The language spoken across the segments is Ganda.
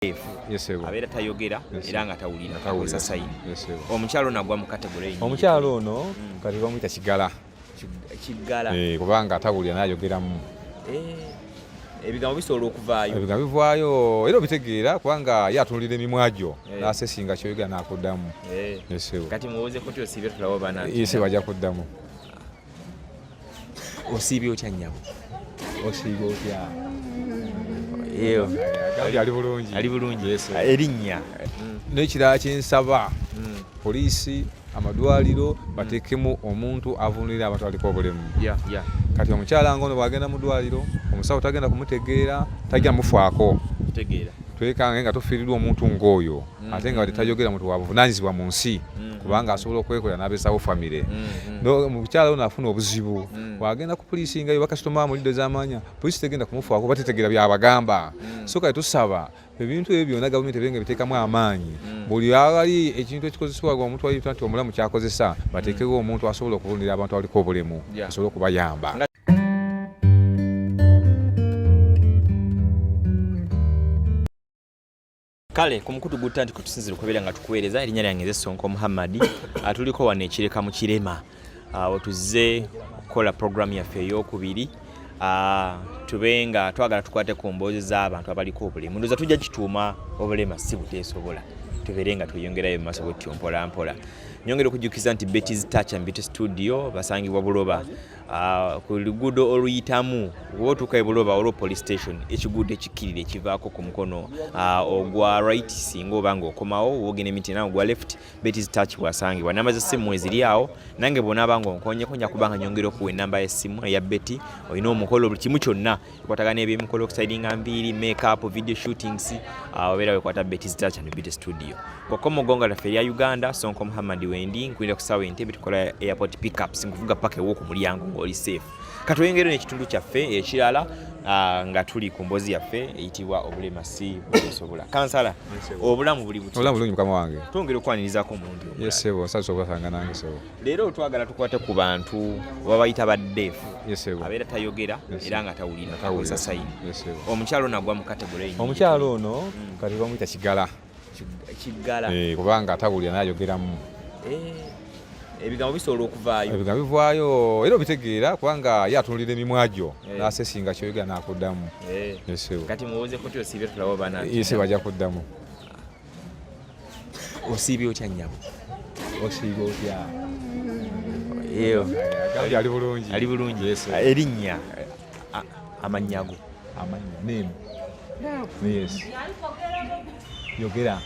abeera tayogera era nga tawulira akozesa sayini. Omukyalo nagwa mu kategori. Omukyalo ono kati bamuyita Kiggala. Kiggala. Kubanga atawulira n'ayogeramu. Ebigambo bisobola okuvaayo. Ebigambo bivaayo era obitegeera kubanga ye atunulira emimwa gyo n'asesinga kyoyogera n'akuddamu. Kati muwoze ko tyosiibye tulaba bana. Yese bajja kuddamu. Osiibye otya nnyabo? Osiibye otya? Ali bulungi. Ali bulungi. Erinnya. N'ekirala kyensaba poliisi amadwaliro bateekemu omuntu avunulira abantu abaliko obulemu. Kati omukyala ngono bw'agenda mu ddwaliro omusawo tagenda kumutegeera tajja mufaako. Twekange nga tufiiriddwa omuntu ng'oyo ate nga tayogera muntu wabuvunaanyizibwa mu nsi kubanga asobola okwekolera n'abeesawo famire. Omukyala ono afuna obuzibu bw'agenda ku poliisi nga bakasitoma mulidde z'amaanya poliisi tegenda kumufaako batetegeera byabagamba. So kati tusaba ebintu ebyo byonna gavumenti ebenga biteekamu amaanyi buli awali ekintu ekikozesebwa omuntu ayita nti omulamu kyakozesa bateekewo omuntu asobola okuvunulira abantu abaliko obulemu asobola okubayamba. Kale ku mukutu gutta nti kutusinzira okubeera nga tukuweereza erinnya lyange nze Sonko Muhammad atuliko wano ekireka mu Kirema tuzze kukola programu yaffe ey'okubiri tube nga twagala tukwate ku mboozi z'abantu abaliko obulemu. Ndowooza tujja kituuma obulema si buteesobola tubeere nga tweyongerayo mu maaso bwetyo mpola mpola. Nyongera okujjukiza nti Betty's Touch and Beauty Studio basangibwa Buloba ku luguudo oluyitamu otuuka e Buloba olwo police station ekiguudo ekikirire ekivaako ku mukono ogwa right singa oba ng'okomawo wogenda emiti nawe ogwa left. Betty's Touch bwasangibwa. Namba z'essimu eziri awo nange bw'onaaba ng'onkonyeko nja kubanga nyongera okuwa ennamba y'essimu eya Betty. Olina omukolo buli kimu kyonna ekwatagana ebyemikolo okusidinga mbiiri make-up video shootings obeera wekwata Betty's Touch and Beauty Studio. Kokoma gonga laffe erya Uganda Sonko Muhammad wendi nkwirira ku ssaawa Entebbe tukola airport pickups nkuvuga paka ew'oku mulyango ng'oli safe. Katweyongere n'ekitundu kyaffe ekirala nga tuli ku mboozi yaffe eyitibwa obulema si busobola. Kansala obulamu buli buti? Obulamu bulungi mukama wange. Twongere okwanirizaako omulundi omulala. Yes sebo sasa obasanga nange sebo. Leero twagala tukwate ku bantu babayita baddeefu. Yes sebo. Abeera tayogera era nga tawulira akozesa sayini. Yes sebo. Omukyalo nagwa mu kategori. Omukyalo ono kati bamuyita Kiggala. Kiggala. Kubanga atawulira n'ayogeramu. Ebigambo bisobola okuvaayo. Ebigambo bivaayo era obitegeera kubanga ye atunulira emimwa gyo n'asesinga kyoyogera n'akuddamu. Kati muwoze ko tyosiibye tulaba bana. Yese bajja kuddamu. Osiibye otya nnyabo? Osiibye otya? Ali bulungi. Ali bulungi. Erinnya amannya go. Amannya name. Yes. Yogera.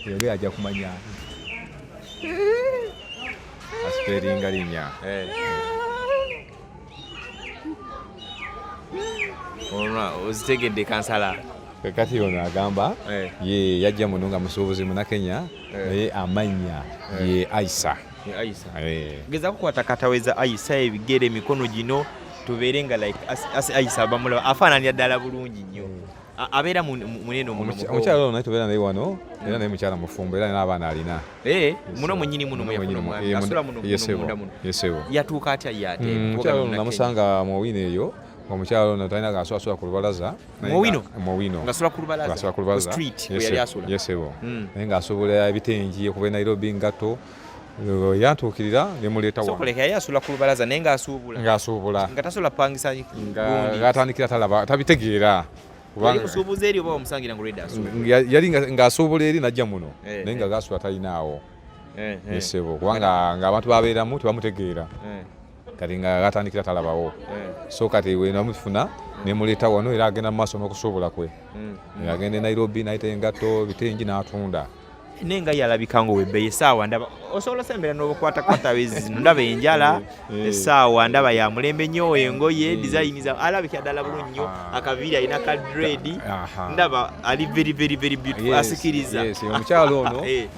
Yogera ajja kumanya. Asperinga linnya. Ozitegedde kansala. Kati ono agamba ye yajja muno nga musuubuzi Munakenya naye amannya ye Aisa. Gezaako kukwata kataweza Aisa ebigere emikono gino tubeere nga like Aisa bamulaba afaananira ddala bulungi nnyo. Abeera munene omukyala ono naye tubeera naye wano era naye mukyala mufumbo era n'abaana alina. Muno mwennyini muno mweyafuna asula muno munda muno. Yatuuka atya ye ate? Omukyala ono namusanga mu Wuuno eyo. Omukyala ono talina gaswasula ku lubalaza. Mu Wuuno? Ngasula ku lubalaza? Ngasula ku lubalaza. Street we yali asula? Yesebo. Naye ng'asobola ebitengi okuva e Nairobi ngatto. Yantuukirira ne muleeta wano. Sokoleka yali asula ku lubalaza naye ng'asuubula? Ng'asuubula. Nga tasobola pangisa gundi? Ng'atandikira talaba tabitegeera. Wali musuubuzi eri oba omusangira ngu lwedda asuula? Yali ng'asuubula eri najja muno naye nga gasula talinaawo. Yesebo kubanga ng'abantu babeeramu tebamutegeera. Kati nga gatandikira talabawo. So kati we namufuna ne muleeta wano era agenda mu maaso n'okusuubula kwe. Agenda e Nairobi n'ayita engatto bitengi n'atunda. Nenga yalabika ngo webbe esaawa ndaba osobola sembera n'obukwatakwata zino ndaba enjala esaawa ndaba ya mulembe nnyo engoye design za alabika ddala bulungi nnyo akaviiri alina ka dread ndaba ali very very very beautiful asikiriza.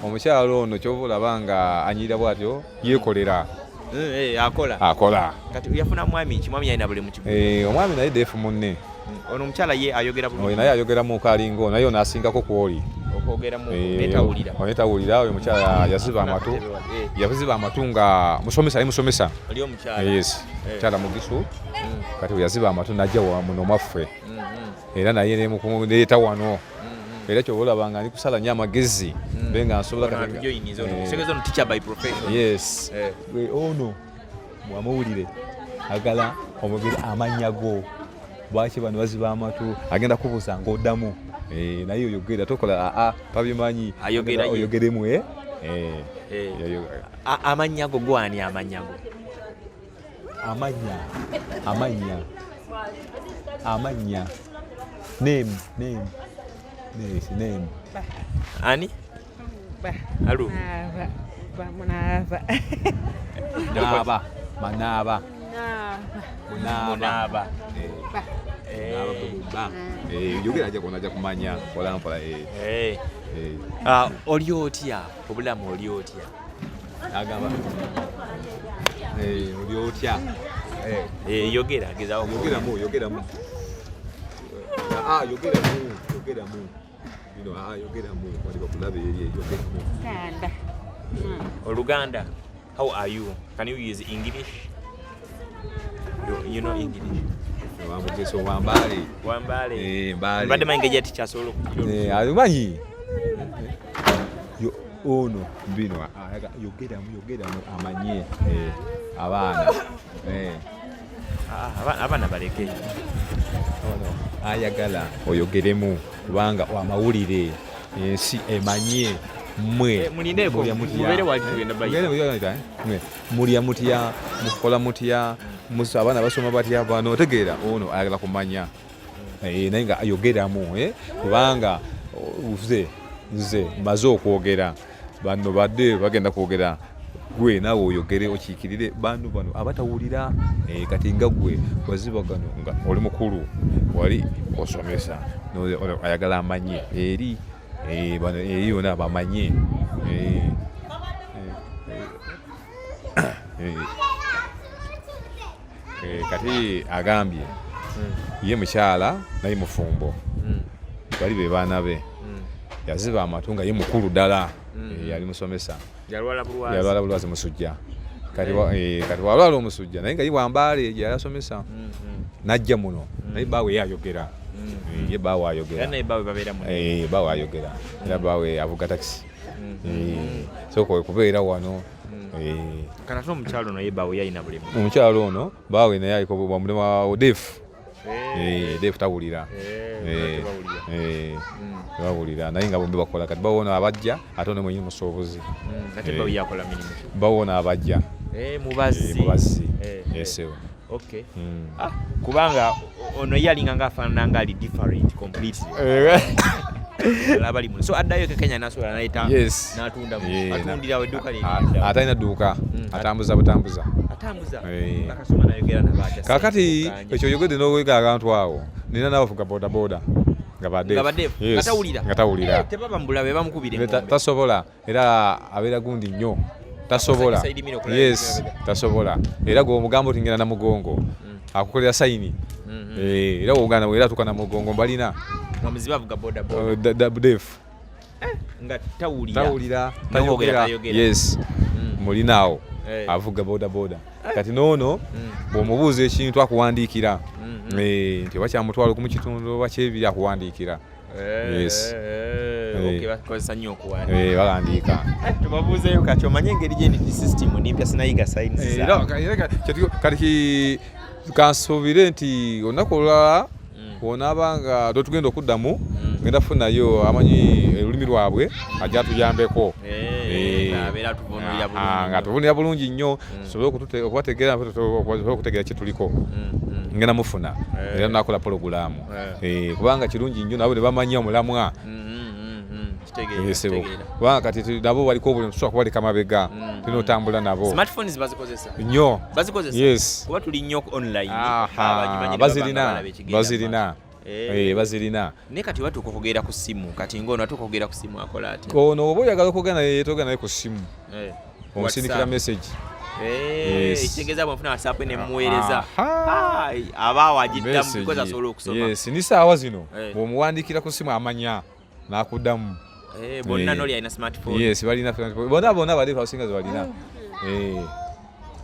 Omukyalo ono ky'ova olaba nga anyirira bw'atyo yeekolera. Akola. Kati yafuna mwami ki? Mwami yalina bulemu ki? Omwami naye deefu munne. Ono omukyala ye ayogera bulungi. Naye ayogera mu kalingo naye ono asingako ku oli. Okwogeramu netawulira. Netawulira oyo omukyala yaziba amatu. Yaziba amatu nga musomesa musomesa. Oli omukyala. Yes. Mukyala mugisu. Kati yaziba amatu najja wa muno mwaffe. era naye nemukuleeta wano era kyobalaba nga ndi kusala nnyo amagezi mbe nga nsobola yes ono mwamuwulire agala omugere amannya go lwaki bano baziba amatu agenda kubuuza ng'oddamu naye oyogera tokola pabimanyi oyogeremu amannya go gwani amannya go amanya name ani alu manaba yogera aja kunaja kumanya polampola oli otya obulamu oli otya agamba oli otya yogera gezawo yogeramu yogeramu wali bakulabe eri yogeramu Oluganda. How are you? Can you use English? You know English? Wambale. Mbadde mangeja teacher solo. Alimanyi. Yo ono mbino yogeramu amanye abaana. Abaana baleke. Ayagala oyogeremu kubanga wamawulire ensi emanye mwe mulya mutya mukola mutya abaana basoma batya bano otegeera ono ayagala kumanya naye nga ayogeramu kubanga nze maze okwogera bano badde bagenda kwogera gwe naawe oyogere okiikirire bantu bano abatawulira kati nga gwe waziba gano nga oli mukulu wali osomesa ayagala amanye eri bano eri yona bamanye kati agambye ye mukyala naye mufumbo bali be baana be yaziba amatu nga ye mukulu ddala yali musomesa yalwala bulwazi musujja kati walwala omusujja naye nga ye wambaale gye yalasomesa najja muno naye baawe yayogera ye baawe ayogera baawe ayogera era baawe avuga takisi soko kubeera wano kana omukyalo naye baawe yalina bulemu omukyalo ono baawe naye aliko mulema wa defu tawulira tebawulira naye nga bombi bakola kati bawona abajja ate ono mwenyini musuubuzi bawona abajja mubazi yesewo kubanga ono yalinga ngaafaanana nga ali different completely labali muno so addayo ke Kenya nasobola naleta n'atunda atundira edduuka atalina dduuka atambuza butambuza akasoma nayogera nabaja kakati ekyo yogedde n'owega akantu awo nina n'abavuga bodaboda nga tawulira tebabambula be bamukubire tasobola era abeera gundi nnyo tasobola tasobola era gwe omugamba otingera na mugongo akukolera sayini era wogana wera atuka na mugongo mbalina defu nga tawulira tayogera mulinaawo avuga bodaboda kati noono bw'omubuuza ekintu akuwandiikira nti oba kyamutwalo ku mu kitundu oba kyebiri akuwandiikira bakozesa nnyo okuwandiika bawandiika tubabuuzeyo kati omanye engeri gyendidi system nimpya sinayiga sayinsi kati kansuubire nti olunaku olulala bw'onaaba nga totugenda okuddamu genda funayo amanyi olulimi lwabwe ajja tuyambeko nga tuvunira bulungi nnyo tusobole okubategeera okutegeera kye tuliko ngenda mufuna era nakola pologulaamu kubanga kirungi nnyo nabo ne bamanya omulamwa kubanga kati nabo baliko obulemu tusobola kubaleka mabega tulina otambula nabo nnyo bazirina naye kati watuuka okugenda ku ssimu kati ng'ono watuuka okugenda ku ssimu akola ati ono oba oyagala okugenda naye ku ssimu omusindikira message ekitegeeza bwonfuna WhatsApp nemuweereza abaawo agiddamu because asobola okusoma ni saawa zino bw'omuwandiikira ku ssimu amanya n'akuddamu bonna noli alina smartphone balina bonna bali abasinga ze balina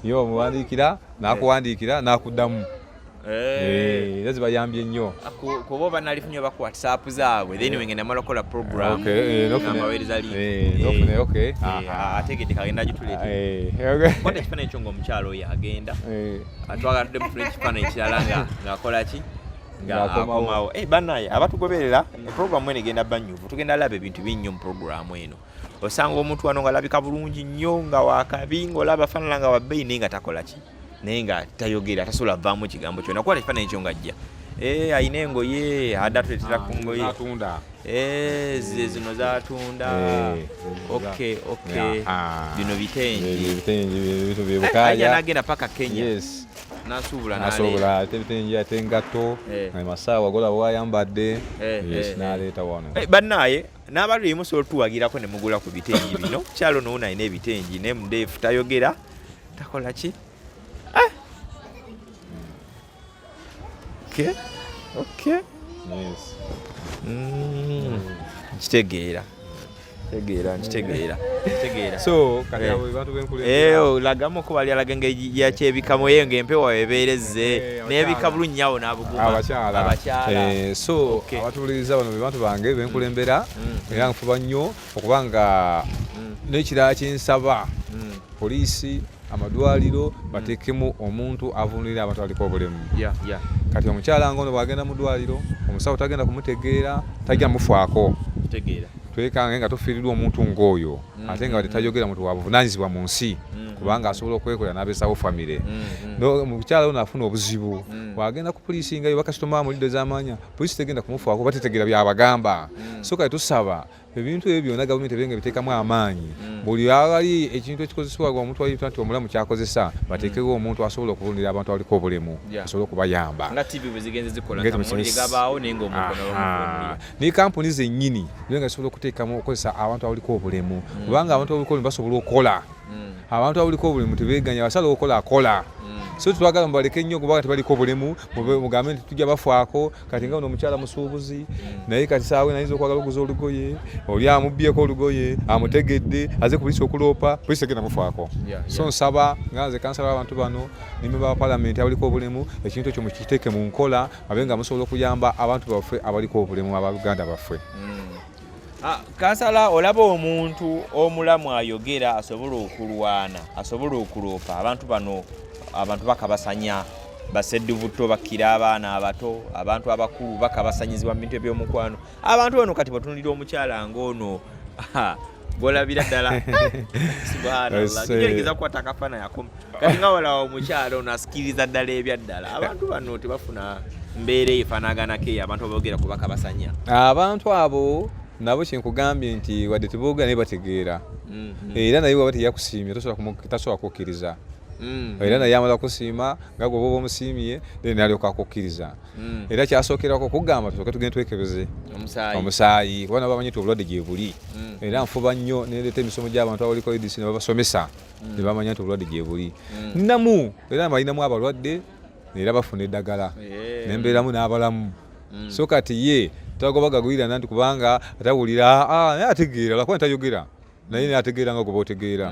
yo omuwandiikira n'akuwandiikira n'akuddamu Era zibayambye nnyo kuba banalifunye ba WhatsApp zaabwe then wengenda mala kola program n'amaweereza okay ategedde kagenda gitulete kwata ekifaananyi ekyo ng'omukyalo oyo agenda atwagadde mu ekifaananyi kirala ng'akola ki ng'akomawo bannaye abatugoberera program eno egenda banyuvu tugenda laba ebintu binnyo mu program eno osanga omuntu wano ng'alabika bulungi nnyo nga wakabi ng'olaba afaanana nga wabbeeyi naye nga takola ki naye nga tayogera tasobola vaamu ekigambo kyonna kuba ekifaananyi ekyo ng'ajja ayina engoye adda tuletera ku ngoye zino zatunda okay bino bitengi n'agenda paka Kenya nasuubula ate ebitengi ate engatto masaawa gola bwayambadde n'aleeta wano bannaye n'abantu yemusobola tuwagirako ne mugula ku bitengi bino kyalo n'ono alina ebitengi ne mudeefu tayogera takola ki okay nkitegeera so kati abo bantu b'enkulembera lagamu ko bali alaga engeri yakyebikamu ye ng'empewo ebeerezze n'ebika bulunyawo n'abuguma abakyala so abatuliriza bano be bantu bange b'enkulembera era nfuba nnyo okuba nga n'ekirala kyensaba poliisi amadwaliro bateekemu omuntu avunulira abantu abaliko obulemu kati omukyala ngono bwagenda mu ddwaliro omusawo tagenda kumutegeera tajja mufaako twekange nga tofiiriddwa omuntu ng'oyo ate nga tayogera muntu wabuvunaanyizibwa mu nsi kubanga asobola okwekola n'abeesawo famire omukyala ono afuna obuzibu bwagenda ku poliisi nga bakasitoma mulidde z'amaanya poliisi tegenda kumufaako batetegeera byabagamba so kati tusaba ebintu ebyo byonna gavumenti ebenga biteekamu amaanyi buli awali ekintu ekikozesebwa omuntu ayita nti omulamu kyakozesa bateekewo omuntu asobola okuvunulira abantu abaliko obulemu asobola okubayamba ne kampuni zennyini nga zisobola okuteekamu okukozesa abantu abaliko obulemu kubanga abantu abaliko obulemu basobola okukola abantu abaliko obulemu tebeeganya basala okukola akola so twagala mubaleke nnyo kubanga tebaliko obulemu mugambe nti tujja bafaako kati nga ono omukyala musuubuzi naye kati saawe nayinza okwagala okuguza olugoye oli amubbyeko olugoye amutegedde aze ku poliisi okuloopa poliisi egenda mufaako so nsaba nga nze kansala w'abantu bano nimemba wa palamenti abaliko obulemu ekintu ekyo mukiteeke mu nkola abe nga musobola okuyamba abantu baffe abaliko obulemu abaluganda baffe kansala olaba omuntu omulamu ayogera asobola okulwana asobola okuloopa abantu bano abantu bakabasanya baseddubuto bakira abaana abato abantu abakulu bakabasanyizibwa mu bintu ebyomukwano abantu bano kati batunulira omukyala ng'ono golabira ddala subhanallah kigerageza kukwata akafaana yakoma kati nga walawa omukyala ono asikiriza ddala ebyaddala abantu bano tebafuna mbeera efaanaganako eyo abantu aboogera ku bakabasanya abantu abo nabo kyenkugambye nti wadde teboogera naye bategeera era naye waba teyakusiimye tasobola kukkiriza era naye amala kusiima nga gwe oba omusiimye then alyoka akukkiriza era kyasookerako kugamba tusooke tugende twekebeze omusaayi kuba nabo bamanyi nti obulwadde gye buli era nfuba nnyo nereeta emisomo gy'abantu abaliko edisi ne babasomesa ne bamanya nti obulwadde gye buli ninamu era balinamu abalwadde era bafuna eddagala nembeeramu n'abalamu so kati ye tagobagagwirana nti kubanga atawulira naye ategeera lwakuba ntayogera naye naye ategeera nga goba otegeera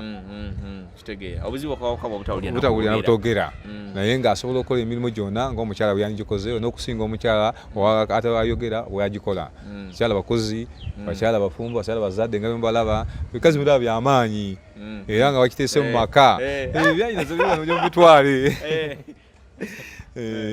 butawulira butogera naye ng'asobola okukola emirimu gyonna ng'omukyala bwe yandigikoze n'okusinga omukyala ate ayogera bwe yagikola bakyala bakozi bakyala bafumbo bakyala bazadde nga bembalaba ebikazi biraba by'amaanyi era nga bakiteese mu maka byanyinazo byo mubitwale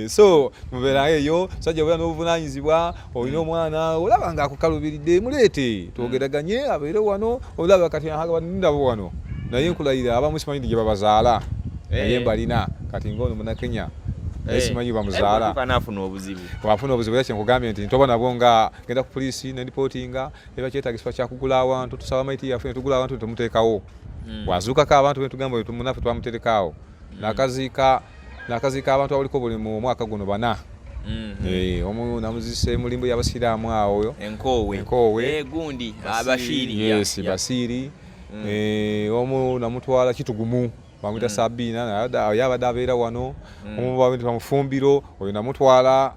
so mubeera eyo sajja bwera n'obuvunaanyizibwa olina omwana olaba ng'akukalubiridde muleete twogeraganye abeere wano olaba kati ndabo wano naye nkulayira abamu simanyi gye babazaala naye mbalina kati ng'ono munakenya naye simanyi bamuzaala wafuna obuzibu era kyenkugambye nti ntoba nabwo nga genda ku poliisi nendipootinga eba kyetagisibwa kyakugula awantu tusaba maiti yaffe netugula awantu temuteekawo wazuukako abantu betugamba munaffe twamuterekaawo n'akaziika abantu abaliko obulemu omwaka guno 4 omu namuzise mulimbo y'abasiraamu awo enkoowe gundi abashiri basiiri omu namutwala kitugumu bamwita Sabina yabadde abeera wano omu bamwita Mufumbiro oyo namutwala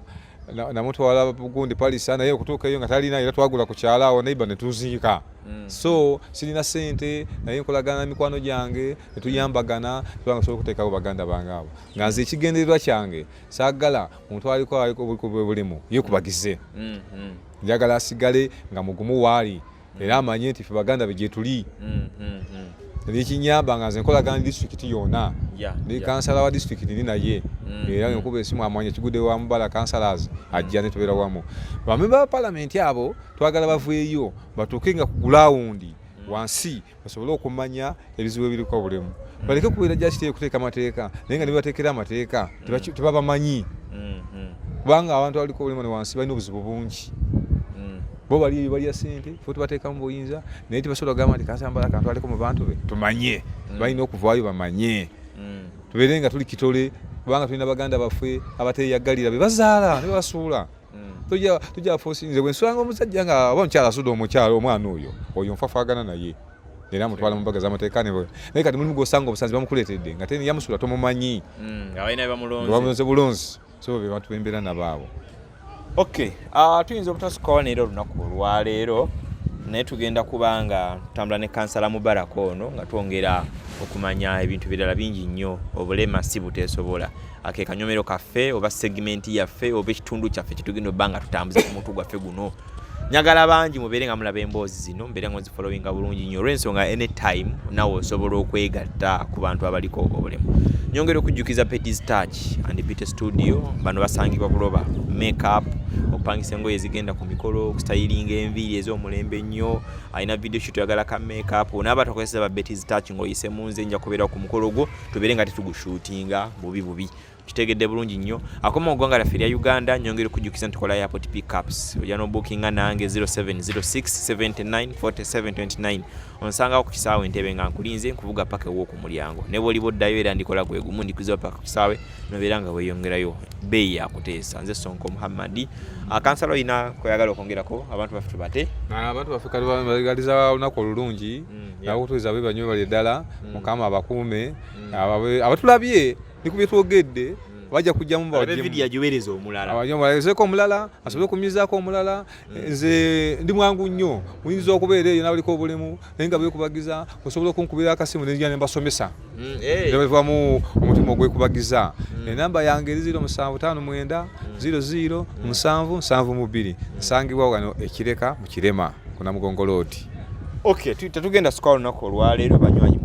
namutwala Bugundi Paris naye okutuuka eyo nga talina era twagula ku kyalaawo neighbor ne tuziika. So sirina sente naye nkolagana na mikwano gyange ne tuyambagana tubanga sobola okuteekawo baganda bange abo nga nze ekigendererwa kyange saagala muntu aliko obulemu yeekubagize. Njagala asigale nga mugumu waali era amanye nti ffe baganda be gye tuli. Nekinyamba nga nze nkolagana disitulikiti yonna ne kansala wa disitulikiti ndi naye era nkuba esimu amanya kigudde wa mubala councillors ajja ne tubeera wamu. Bamemba ba palamenti abo twagala baveeyo batuuke nga ku gulawundi wansi basobole okumanya ebizibu ebiriko obulemu. Baleke kubeera jakiteeyo kuteeka mateeka naye nga ne bateekera amateeka tebabamanyi kubanga abantu abaliko obulemu ne wansi balina obuzibu bungi. Bo bali balya sente fo tubateeka mu buyinza naye tebasobola kugamba nti kansambala kantu aliko mu bantu be tumanye balina okuvaayo bamanye tubeere nga tuli kitole kubanga tulina baganda baffe abateeyagalira be bazaala ne basuula. Tujja fosinze bwe nsulanga omusajja nga oba omukyala asudde omukyala omwana oyo nfafaagana naye era mutwala mu mbaga z'amateeka naye kati mulimu gw'osanga obusanzi bamukuleetedde nga teni yamusula tomumanyi bamulonze bulonzi so be bantu b'embeera nabaabo. Okay, tuyinza obutasukkawo neero olunaku olwaleero naye tugenda kubanga tutambula ne kansala Mubarak ono nga twongera okumanya ebintu birala bingi nnyo obulema si buteesobola ake kanyomero kaffe oba segimenti yaffe oba ekitundu kyaffe kitugenda obbanga tutambuza ku muntu gwaffe guno. Njagala bangi mubeere nga mulaba emboozi zino mbeere nga nzifollowinga bulungi nnyo olw'ensonga anytime nawe osobola okwegatta ku bantu abaliko obulemu. Nyongera okujjukiza Petty's Touch and Beauty Studio bano basangibwa buloba makeup opangisa engoye zigenda ku mikolo okustayilinga enviiri ez'omulembe nnyo alina video shoot yagala ka makeup n'aba tokozesa ba Petty's Touch ng'oyise mu nze nja kubeera ku mukolo gwo tubeere nga tetugushutinga bubi kitegedde bulungi nnyo. Akoma ogwanga laffe erya Uganda nyongera okujjukiza ntukola airport pickups ojja n'obookinga nange 0706794729 onsangawo ku kisaawe Entebbe nga nkulinze nkuvuga paka ew'oku mulyango ne bw'oliba oddayo era ndikola gwe gumu ndikuziwa paka ku kisaawe nobeera nga weeyongerayo bbeeyi yakuteesa. Nze Sonko Muhammad. Kansala oyina kweyagala okwongerako abantu baffe tubate abantu baffe kati bagaliza olunaku olulungi nakutuliza be banywe bali ddala mukama abakuume abatulabye ni ku bye twogedde bajja kujjamu video agiweereza omulala abanyomalezeeko omulala asobole okumizaako omulala. Nze ndi mwangu nnyo muyinza okubeera eyo n'abaliko obulemu naye nga beekubagiza osobola okunkubira akasimu nenjira ne mbasomesa nebavamu omutima ogwekubagiza. Enamba yange eri 0759007772 nsangibwa wano ekireka mu Kirema ku Namugongo Road. Okay, tetugenda sukwawo olunaku olwaleero banywanyi